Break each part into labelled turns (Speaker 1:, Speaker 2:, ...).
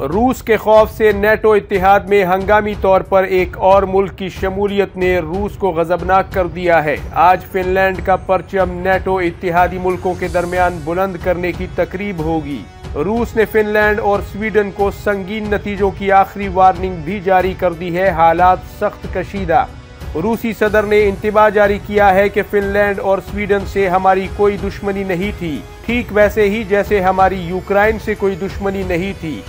Speaker 1: रूस के खौफ से नेटो इत्तेहाद में हंगामी तौर पर एक और मुल्क की शमूलियत ने रूस को गजबनाक कर दिया है। आज फिनलैंड का परचम नेटो इत्तेहादी मुल्कों के दरमियान बुलंद करने की तकरीब होगी। रूस ने फिनलैंड और स्वीडन को संगीन नतीजों की आखिरी वार्निंग भी जारी कर दी है। हालात सख्त कशीदा। रूसी सदर ने इंतबाह जारी किया है कि फिनलैंड और स्वीडन से हमारी कोई दुश्मनी नहीं थी, ठीक वैसे ही जैसे हमारी यूक्रेन से कोई दुश्मनी नहीं थी।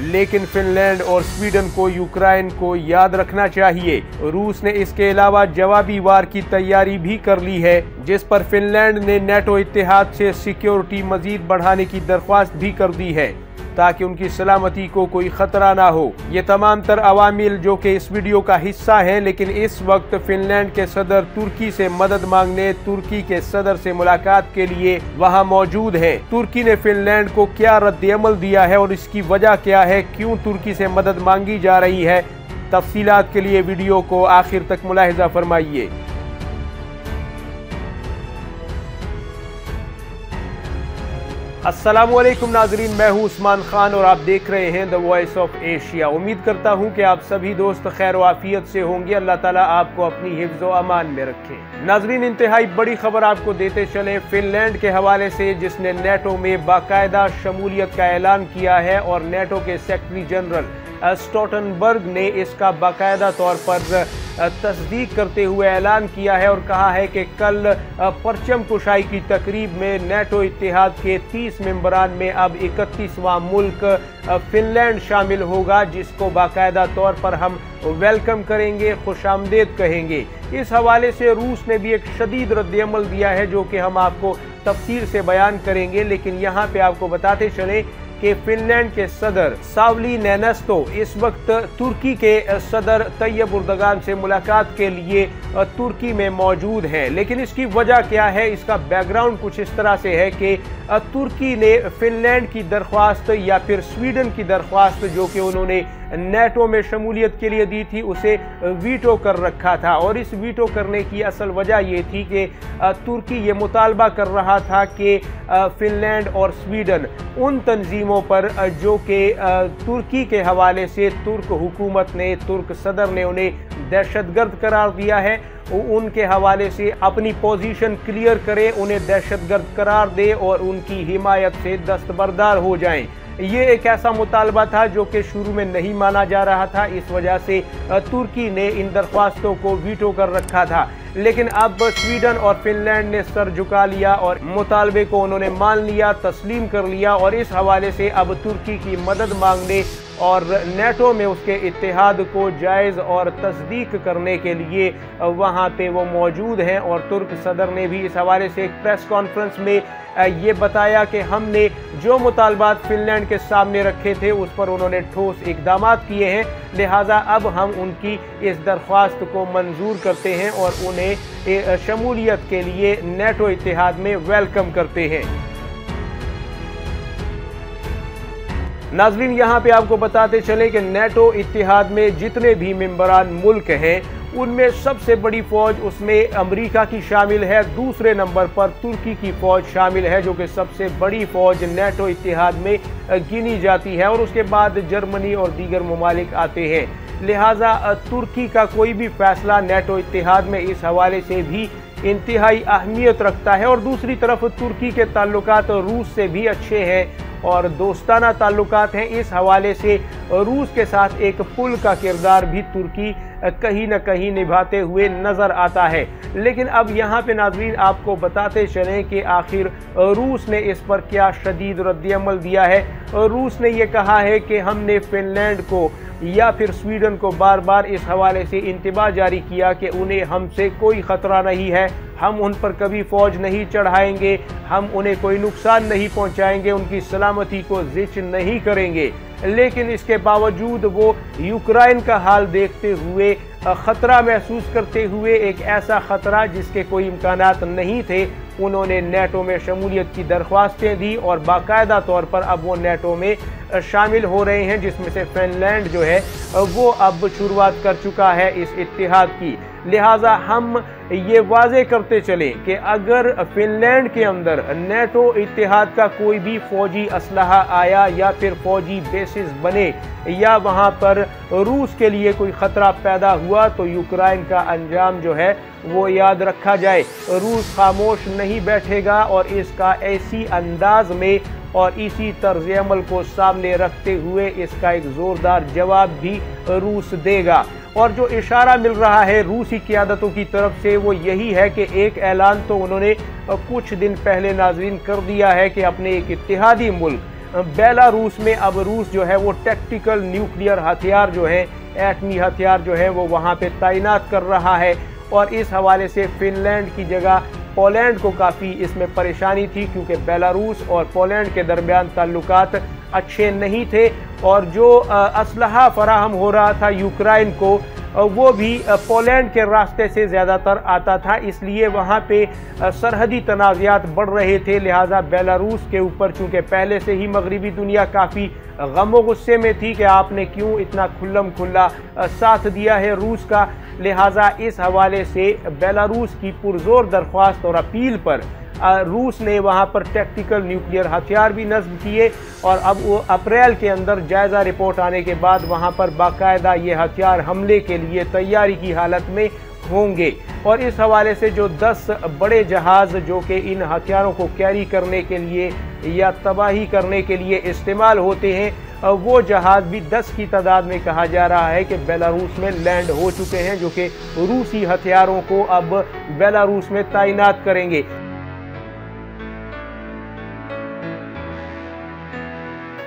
Speaker 1: लेकिन फिनलैंड और स्वीडन को यूक्रेन को याद रखना चाहिए। रूस ने इसके अलावा जवाबी वार की तैयारी भी कर ली है, जिस पर फिनलैंड ने नेटो इत्तेहाद से सिक्योरिटी मजीद बढ़ाने की दरख्वास्त भी कर दी है ताकि उनकी सलामती को कोई खतरा ना हो। ये तमाम तर अवामिल जो कि इस वीडियो का हिस्सा हैं, लेकिन इस वक्त फिनलैंड के सदर तुर्की से मदद मांगने तुर्की के सदर से मुलाकात के लिए वहां मौजूद हैं। तुर्की ने फिनलैंड को क्या रद्द-ए-अमल दिया है और इसकी वजह क्या है, क्यों तुर्की से मदद मांगी जा रही है, तफसीलात के लिए वीडियो को आखिर तक मुलाहिजा फरमाइए। अस्सलामुअलैकुम नाजरीन, मैं हूं उस्मान खान और आप देख रहे हैं द वॉइस ऑफ एशिया। उम्मीद करता हूं कि आप सभी दोस्त खैर व आफियत से होंगे। अल्लाह ताला आपको अपनी हिफ्ज़ व अमान में रखे। नाजरीन, इंतहाई बड़ी खबर आपको देते चले फिनलैंड के हवाले से, जिसने नेटो में बाकायदा शमूलियत का ऐलान किया है और नेटो के सेक्रेटरी जनरल स्टोल्टनबर्ग ने इसका बाकायदा तौर पर तस्दीक करते हुए ऐलान किया है और कहा है कि कल परचम कुशाई की तकरीब में नेटो इत्तेहाद के 30 मेंबरान में अब 31वां मुल्क फिनलैंड शामिल होगा, जिसको बाकायदा तौर पर हम वेलकम करेंगे, खुशामदेद कहेंगे। इस हवाले से रूस ने भी एक शदीद रद्द-ए-अमल दिया है जो कि हम आपको तफसील से बयान करेंगे। लेकिन यहाँ पे आपको बताते चले कि फिनलैंड के सदर सावली निनिस्तो इस वक्त तुर्की के सदर तैयब एर्दोगान से मुलाकात के लिए तुर्की में मौजूद हैं। लेकिन इसकी वजह क्या है, इसका बैकग्राउंड कुछ इस तरह से है कि तुर्की ने फिनलैंड की दरख्वास्त या फिर स्वीडन की दरख्वास्त जो कि उन्होंने नेटो में शमूलियत के लिए दी थी, उसे वीटो कर रखा था। और इस वीटो करने की असल वजह ये थी कि तुर्की ये मुतालबा कर रहा था कि फिनलैंड और स्वीडन उन तंजीमों पर जो कि तुर्की के हवाले से तुर्क हुकूमत ने, तुर्क सदर ने उन्हें दहशतगर्द करार दिया है, उनके हवाले से अपनी पोजीशन क्लियर करे, उन्हें दहशतगर्द करार दे और उनकी हिमायत से दस्तबरदार हो जाएं। ये एक ऐसा मुतालबा था जो कि शुरू में नहीं माना जा रहा था। इस वजह से तुर्की ने इन दरख्वास्तों को वीटो कर रखा था। लेकिन अब स्वीडन और फिनलैंड ने सर झुका लिया और मुतालबे को उन्होंने मान लिया, तस्लीम कर लिया और इस हवाले से अब तुर्की की मदद मांगने और नेटो में उसके इत्तेहाद को जायज़ और तस्दीक करने के लिए वहाँ पे वो मौजूद हैं। और तुर्क सदर ने भी इस हवाले से एक प्रेस कॉन्फ्रेंस में ये बताया कि हमने जो मुतालबात फिनलैंड के सामने रखे थे उस पर उन्होंने ठोस इकदाम किए हैं, लिहाजा अब हम उनकी इस दरख्वास्त को मंजूर करते हैं और उन्हें शमूलियत के लिए नेटो इत्तेहाद में वेलकम करते हैं। नाजरीन, यहाँ पे आपको बताते चले कि नेटो इत्तेहाद में जितने भी मेंबरान मुल्क हैं उनमें सबसे बड़ी फौज उसमें अमेरिका की शामिल है। दूसरे नंबर पर तुर्की की फौज शामिल है जो कि सबसे बड़ी फौज नेटो इत्तेहाद में गिनी जाती है और उसके बाद जर्मनी और दीगर ममालिक आते हैं। लिहाजा तुर्की का कोई भी फैसला नेटो इत्तेहाद में इस हवाले से भी इंतहाई अहमियत रखता है। और दूसरी तरफ तुर्की के ताल्लुकात रूस से भी अच्छे हैं और दोस्ताना ताल्लुकात हैं। इस हवाले से रूस के साथ एक पुल का किरदार भी तुर्की कहीं न कहीं निभाते हुए नजर आता है। लेकिन अब यहाँ पे नाजरीन आपको बताते चलें कि आखिर रूस ने इस पर क्या शदीद रद्द-ए-अमल दिया है। रूस ने ये कहा है कि हमने फिनलैंड को या फिर स्वीडन को बार बार इस हवाले से इंतबाह जारी किया कि उन्हें हमसे कोई ख़तरा नहीं है, हम उन पर कभी फ़ौज नहीं चढ़ाएंगे, हम उन्हें कोई नुकसान नहीं पहुंचाएंगे, उनकी सलामती को ज़िच नहीं करेंगे। लेकिन इसके बावजूद वो यूक्रेन का हाल देखते हुए ख़तरा महसूस करते हुए, एक ऐसा ख़तरा जिसके कोई इम्कानात नहीं थे, उन्होंने नेटो में शमूलियत की दरख्वास्तें दी और बाकायदा तौर पर अब वो नेटो में शामिल हो रहे हैं, जिसमें से फिनलैंड जो है वो अब शुरुआत कर चुका है इस इत्तेहाद की। लिहाजा हम ये वाजे करते चले कि अगर फिनलैंड के अंदर नेटो इत्तेहाद का कोई भी फौजी असलहा आया या फिर फौजी बेसिस बने या वहाँ पर रूस के लिए कोई ख़तरा पैदा हुआ तो यूक्रेन का अंजाम जो है वो याद रखा जाए। रूस खामोश नहीं बैठेगा और इसका ऐसी अंदाज में और इसी तर्ज अमल को सामने रखते हुए इसका एक ज़ोरदार जवाब भी रूस देगा। और जो इशारा मिल रहा है रूसी क़यादतों की तरफ से वो यही है कि एक ऐलान तो उन्होंने कुछ दिन पहले नाज़रीन कर दिया है कि अपने एक इत्तेहादी मुल्क बेलारूस में अब रूस जो है वो टैक्टिकल न्यूक्लियर हथियार जो है, एटमी हथियार जो है वो वहाँ पे तैनात कर रहा है। और इस हवाले से फिनलैंड की जगह पोलैंड को काफ़ी इसमें परेशानी थी क्योंकि बेलारूस और पोलैंड के दरमियान ताल्लुकात अच्छे नहीं थे और जो असलहा फराहम हो रहा था यूक्रेन को वो भी पोलैंड के रास्ते से ज़्यादातर आता था, इसलिए वहाँ पे सरहदी तनाज़ात बढ़ रहे थे। लिहाजा बेलारूस के ऊपर चूँकि पहले से ही मगरबी दुनिया काफ़ी गम गुस्से में थी कि आपने क्यों इतना खुल्लम खुल्ला साथ दिया है रूस का, लिहाजा इस हवाले से बेलारूस की पुरजोर दरख्वास्त और अपील पर रूस ने वहां पर टैक्टिकल न्यूक्लियर हथियार भी नस्ब किए और अब वो अप्रैल के अंदर जायज़ा रिपोर्ट आने के बाद वहां पर बाकायदा ये हथियार हमले के लिए तैयारी की हालत में होंगे। और इस हवाले से जो 10 बड़े जहाज़ जो कि इन हथियारों को कैरी करने के लिए या तबाही करने के लिए इस्तेमाल होते हैं वो जहाज़ भी 10 की तादाद में कहा जा रहा है कि बेलारूस में लैंड हो चुके हैं जो कि रूसी हथियारों को अब बेलारूस में तैनात करेंगे।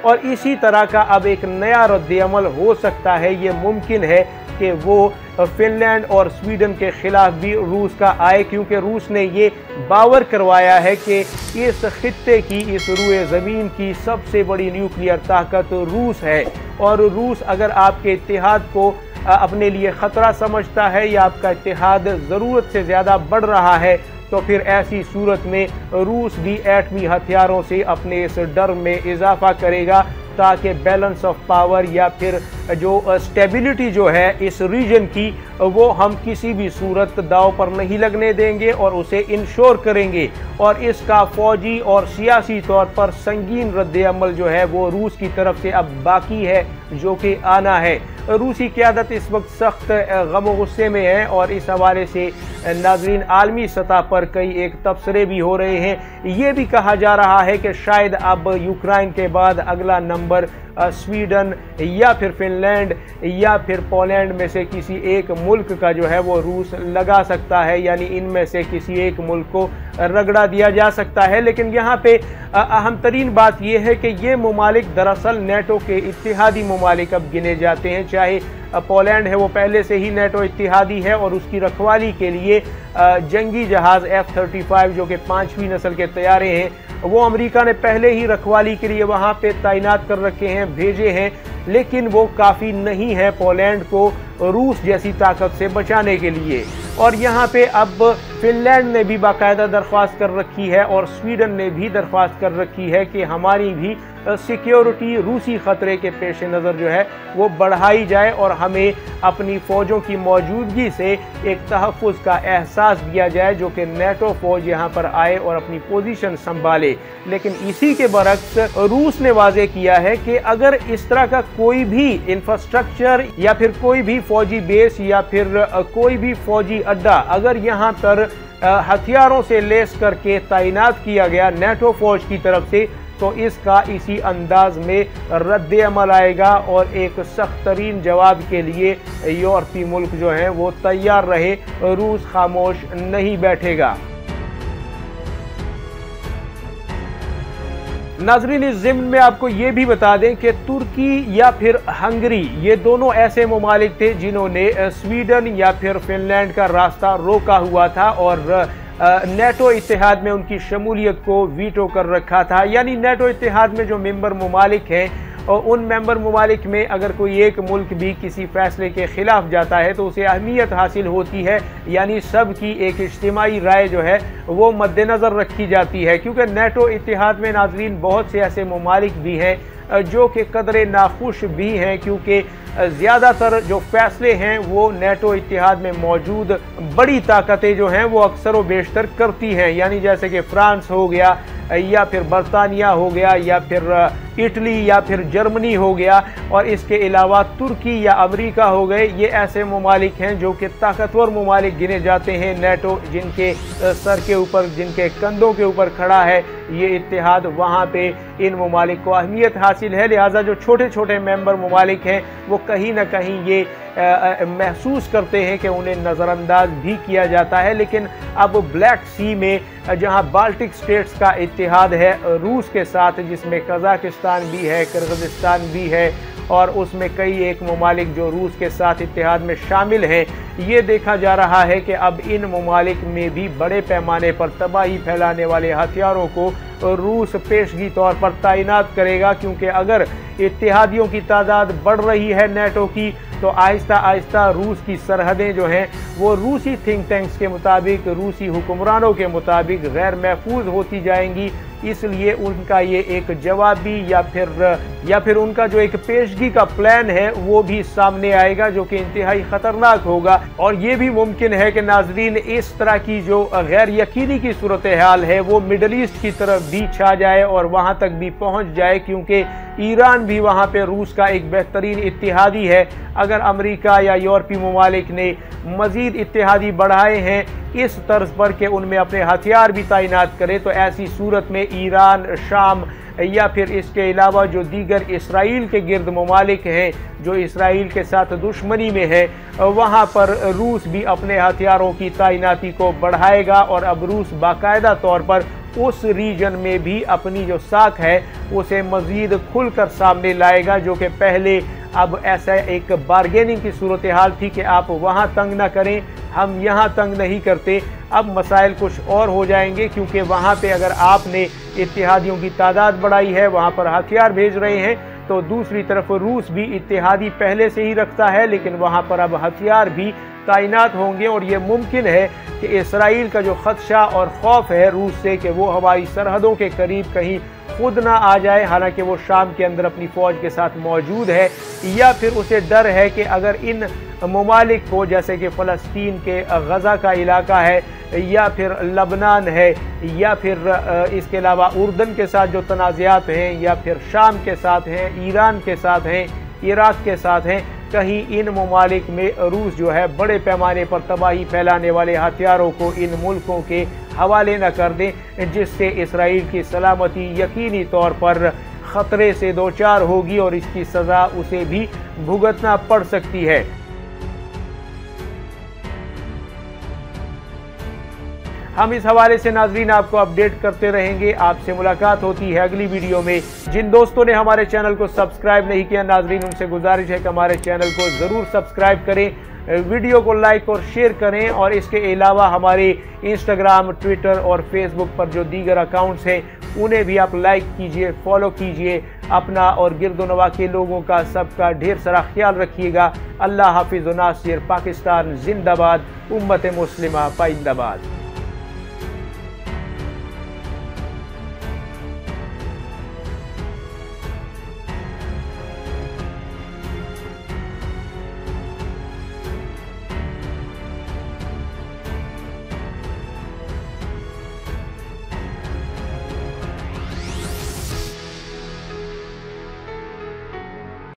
Speaker 1: और इसी तरह का अब एक नया रद्द-ए-अमल हो सकता है, ये मुमकिन है कि वो फिनलैंड और स्वीडन के खिलाफ भी रूस का आए क्योंकि रूस ने ये बावर करवाया है कि इस खित्ते की, इस रुए ज़मीन की सबसे बड़ी न्यूक्लियर ताकत रूस है। और रूस अगर आपके इत्तेहाद को अपने लिए ख़तरा समझता है या आपका इत्तेहाद ज़रूरत से ज़्यादा बढ़ रहा है तो फिर ऐसी सूरत में रूस भी एटमी हथियारों से अपने इस डर में इजाफा करेगा ताकि बैलेंस ऑफ पावर या फिर जो स्टेबिलिटी जो है इस रीजन की वो हम किसी भी सूरत दाव पर नहीं लगने देंगे और उसे इंश्योर करेंगे। और इसका फौजी और सियासी तौर पर संगीन रद्द-ए-अमल जो है वो रूस की तरफ से अब बाकी है जो कि आना है। रूसी क़यादत इस वक्त सख्त गम गुस्से में है और इस हवाले से नाज़रीन आलमी सतह पर कई एक तबसरे भी हो रहे हैं। ये भी कहा जा रहा है कि शायद अब यूक्रेन के बाद अगला नंबर स्वीडन या फिर फिनलैंड या फिर पोलैंड में से किसी एक मुल्क का जो है वो रूस लगा सकता है, यानी इनमें से किसी एक मुल्क को रगड़ा दिया जा सकता है। लेकिन यहाँ पे अहम तरीन बात यह है कि ये ममालिक दरअसल नेटो के इत्तेहादी ममालिक अब गिने जाते हैं। चाहे पोलैंड है वो पहले से ही नेटो इत्तेहादी है और उसकी रखवाली के लिए जंगी जहाज़ F-35 जो कि 5वीं नस्ल के तैयारे हैं वो अमेरिका ने पहले ही रखवाली के लिए वहाँ पे तैनात कर रखे हैं, भेजे हैं, लेकिन वो काफ़ी नहीं है पोलैंड को रूस जैसी ताकत से बचाने के लिए। और यहाँ पे अब फिनलैंड ने भी बाकायदा दरख्वास्त कर रखी है और स्वीडन ने भी दरख्वास्त कर रखी है कि हमारी भी सिक्योरिटी रूसी ख़तरे के पेश नज़र जो है वो बढ़ाई जाए और हमें अपनी फ़ौजों की मौजूदगी से एक तहफ़्फ़ुज़ का एहसास दिया जाए जो कि नेटो फ़ौज यहाँ पर आए और अपनी पोजीशन संभाले। लेकिन इसी के बरक्स रूस ने वाज़े किया है कि अगर इस तरह का कोई भी इंफ्रास्ट्रक्चर या फिर कोई भी फ़ौजी बेस या फिर कोई भी फ़ौजी अड्डा अगर यहाँ पर हथियारों से लेस करके तैनात किया गया नेटो फ़ौज की तरफ से तो इसका इसी अंदाज में रद्द-ए-अमल आएगा और एक सख्त तरीन जवाब के लिए यूरोपीय मुल्क जो हैं वो तैयार रहे, रूस खामोश नहीं बैठेगा। नाज़रीन इस ज़िम्न में आपको ये भी बता दें कि तुर्की या फिर हंगरी ये दोनों ऐसे ममालिक थे जिन्होंने स्वीडन या फिर फिनलैंड का रास्ता रोका हुआ था और नेटो इत्तेहाद में उनकी शमूलियत को वीटो कर रखा था। यानी नेटो इत्तेहाद में जो मेंबर ममालिक हैं और उन मेंबर ममालिक में अगर कोई एक मुल्क भी किसी फैसले के खिलाफ जाता है तो उसे अहमियत हासिल होती है, यानी सब की एक इज्तिमाई राय जो है वो मद्देनज़र रखी जाती है। क्योंकि नेटो इत्तेहाद में नाज़रीन बहुत से ऐसे ममालिक भी हैं जो कि कदरे नाखुश भी हैं, क्योंकि ज़्यादातर जो फैसले हैं वो नेटो इत्तेहाद में मौजूद बड़ी ताकतें जो हैं वो अक्सर व बेशतर करती हैं, यानी जैसे कि फ्रांस हो गया या फिर बरतानिया हो गया या फिर इटली या फिर जर्मनी हो गया, और इसके अलावा तुर्की या अमेरिका हो गए। ये ऐसे ममालिक हैं जो कि ताकतवर ममालिक गिने जाते हैं। नेटो जिनके सर के ऊपर, जिनके कंधों के ऊपर खड़ा है ये इत्तेहाद, वहाँ पे इन ममालिक को अहमियत हासिल है। लिहाजा जो छोटे छोटे मेंबर ममालिक हैं वो कहीं ना कहीं ये महसूस करते हैं कि उन्हें नज़रअंदाज भी किया जाता है। लेकिन अब ब्लैक सी में जहां बाल्टिक स्टेट्स का इत्तेहाद है रूस के साथ, जिसमें कजाकिस्तान भी है, किर्गिस्तान भी है, और उसमें कई एक ममालिक जो रूस के साथ इत्तेहाद में शामिल हैं, ये देखा जा रहा है कि अब इन ममालिक में भी बड़े पैमाने पर तबाही फैलाने वाले हथियारों को रूस पेशगी तौर पर तैनात करेगा। क्योंकि अगर इत्तेहादियों की तादाद बढ़ रही है नेटो की, तो आहिस्ता आहिस्ता रूस की सरहदें जो हैं वो रूसी थिंक टैंक्स के मुताबिक, रूसी हुक्मरानों के मुताबिक गैर महफूज होती जाएंगी। इसलिए उनका ये एक जवाबी या फिर उनका जो एक पेशगी का प्लान है वो भी सामने आएगा, जो कि इंतहाई खतरनाक होगा। और ये भी मुमकिन है कि नाजरीन इस तरह की जो गैर यकीनी की सूरत हाल है वो मिडल ईस्ट की तरफ भी छा जाए और वहाँ तक भी पहुँच जाए, क्योंकि ईरान भी वहाँ पे रूस का एक बेहतरीन इत्तेहादी है। अगर अमेरिका या यूरोपीय ममालिक ने मजीद इत्तेहादी बढ़ाए हैं इस तर्ज पर कि उनमें अपने हथियार भी तैनात करे, तो ऐसी सूरत में ईरान, शाम या फिर इसके अलावा जो दीगर इसराइल के गिर्द ममालिक हैं जो इसराइल के साथ दुश्मनी में है, वहाँ पर रूस भी अपने हथियारों की तैनाती को बढ़ाएगा। और अब रूस बाकायदा तौर पर उस रीजन में भी अपनी जो साख है उसे मज़ीद खुलकर सामने लाएगा, जो कि पहले अब ऐसा एक बारगेनिंग की सूरत हाल थी कि आप वहाँ तंग ना करें, हम यहाँ तंग नहीं करते। अब मसाइल कुछ और हो जाएंगे, क्योंकि वहाँ पे अगर आपने इत्तेहादियों की तादाद बढ़ाई है, वहाँ पर हथियार भेज रहे हैं, तो दूसरी तरफ रूस भी इत्तेहादी पहले से ही रखता है, लेकिन वहाँ पर अब हथियार भी तैनात होंगे। और ये मुमकिन है कि इसराइल का जो खदशा और खौफ है रूस से कि वो हमारी सरहदों के करीब कहीं खुद ना आ जाए, हालांकि वो शाम के अंदर अपनी फ़ौज के साथ मौजूद है, या फिर उसे डर है कि अगर इन ममालिक को, जैसे कि फ़लस्तीन के गज़ा का इलाका है या फिर लबनान है या फिर इसके अलावा उर्दन के साथ जो तनाज़ात हैं, या फिर शाम के साथ हैं, ईरान के साथ हैं, इराक़ के साथ हैं, कहीं इन ममालिक में रूस जो है बड़े पैमाने पर तबाही फैलाने वाले हथियारों को इन मुल्कों के हवाले न कर दें, जिससे इसराइल की सलामती यकीनी तौर पर ख़तरे से दो चार होगी और इसकी सज़ा उसे भी भुगतना पड़ सकती है। हम इस हवाले से नाजरीन आपको अपडेट करते रहेंगे। आपसे मुलाकात होती है अगली वीडियो में। जिन दोस्तों ने हमारे चैनल को सब्सक्राइब नहीं किया नाजरीन, उनसे गुजारिश है कि हमारे चैनल को ज़रूर सब्सक्राइब करें, वीडियो को लाइक और शेयर करें, और इसके अलावा हमारे इंस्टाग्राम, ट्विटर और फेसबुक पर जो दीगर अकाउंट्स हैं उन्हें भी आप लाइक कीजिए, फॉलो कीजिए। अपना और गिरदोनवा के लोगों का सबका ढेर सारा ख्याल रखिएगा। अल्लाह हाफिज़ व नासिर। पाकिस्तान जिंदाबाद, उम्मत मुस्लिमा पाइंदाबाद।